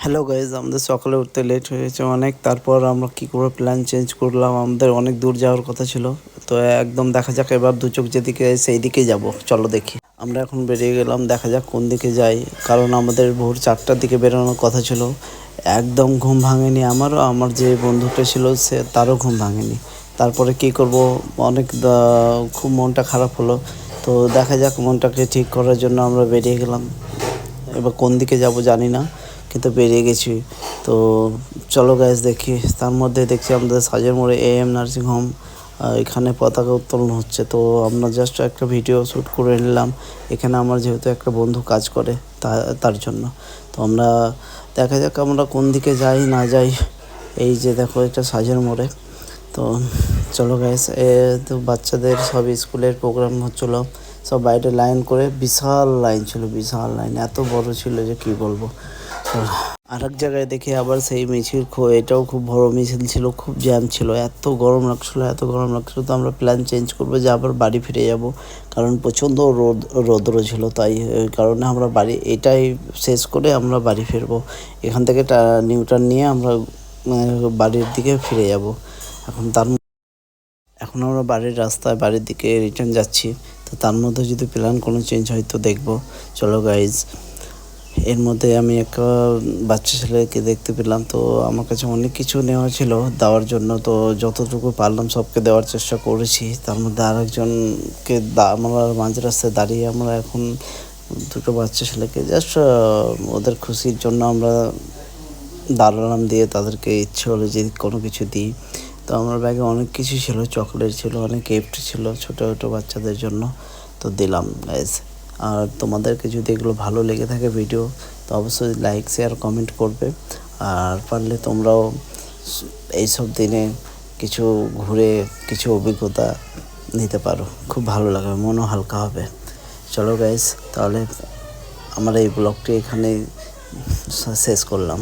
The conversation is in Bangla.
হ্যালো গাইজ, আমাদের সকালে উঠতে লেট হয়ে গেছে অনেক। তারপর আমরা কী করে প্ল্যান চেঞ্জ করলাম, আমাদের অনেক দূর যাওয়ার কথা ছিল। তো একদম দেখা যাক, এবার দু চোখ যেদিকে সেই দিকেই যাব, চলো দেখি। আমরা এখন বেরিয়ে গেলাম, দেখা যাক কোন দিকে যাই, কারণ আমাদের ভোর 4টার দিকে বেরোনোর কথা ছিল। একদম ঘুম ভাঙেনি আমারও, আমার যে বন্ধুটা ছিল সে তারও ঘুম ভাঙেনি। তারপরে কি করব, অনেক খুব মনটা খারাপ হলো। তো দেখা যাক, মনটাকে ঠিক করার জন্য আমরা বেরিয়ে গেলাম। এবার কোন দিকে যাব জানি না, কিন্তু বেরিয়ে গেছি। তো চলো গাইজ দেখি। তার মধ্যে দেখছি আমাদের সাজের মোড়ে AM নার্সিং হোম, এখানে পতাকা উত্তোলন হচ্ছে। তো আমরা জাস্ট একটা ভিডিও শ্যুট করে নিলাম। এখানে আমার যেহেতু একটা বন্ধু কাজ করে, তার জন্য। তো আমরা দেখা যাক আমরা কোন দিকে যাই না যাই। এই যে দেখো, এটা সাজের মোড়ে। তো চলো গাইস, তো বাচ্চাদের সব স্কুলের প্রোগ্রাম হচ্ছিলো, সব বাইরে লাইন করে, বিশাল লাইন ছিল, বিশাল লাইন, এত বড় ছিল যে কি বলবো। আর এক জায়গায় দেখি আবার সেই মিছিল, এটাও খুব বড় মিছিল ছিল, খুব জ্যাম ছিল, এত গরম লাগছিলো, এত গরম লাগছিলো। তো আমরা প্ল্যান চেঞ্জ করবো যে আবার বাড়ি ফিরে যাব, কারণ প্রচণ্ড রৌদ্র ছিল। তাই ওই কারণে আমরা বাড়ি এটাই শেষ করে আমরা বাড়ি ফিরবো। এখান থেকে নিউটার্ন নিয়ে আমরা বাড়ির দিকে ফিরে যাব। এখন আমরা বাড়ির রাস্তায় বাড়ির দিকে রিটার্ন যাচ্ছি। তো তার মধ্যে যদি প্ল্যান কোনো চেঞ্জ হয় তো দেখবো। চলো গাইজ, এর মধ্যে আমি একটা বাচ্চা ছেলেকে দেখতে পেলাম। তো আমার কাছে অনেক কিছু নেওয়া ছিল দেওয়ার জন্য, তো যতটুকু পারলাম সবকে দেওয়ার চেষ্টা করেছি। তার মধ্যে আরেকজনকে আমরা মাঝ রাস্তায় দাঁড়িয়ে আমরা এখন দুটো বাচ্চা ছেলেকে জাস্ট ওদের খুশির জন্য আমরা দাঁড়ালাম, দিয়ে তাদেরকে ইচ্ছে হলো যে কোনো কিছু দিই। তো আমার ব্যাগে অনেক কিছু ছিল, চকলেট ছিল, অনেক গিফট ছিল ছোটো ছোটো বাচ্চাদের জন্য। তো দিলাম গাইস। আর তোমাদেরকে যদি এগুলো ভালো লেগে থাকে ভিডিও, তো অবশ্যই লাইক শেয়ার কমেন্ট করবে। আর পারলে তোমরাও এইসব দিনে কিছু ঘুরে কিছু অভিজ্ঞতা নিতে পারো, খুব ভালো লাগবে, মনও হালকা হবে। চলো গাইস, তাহলে আমার এই ব্লগটি এখানেই শেষ করলাম।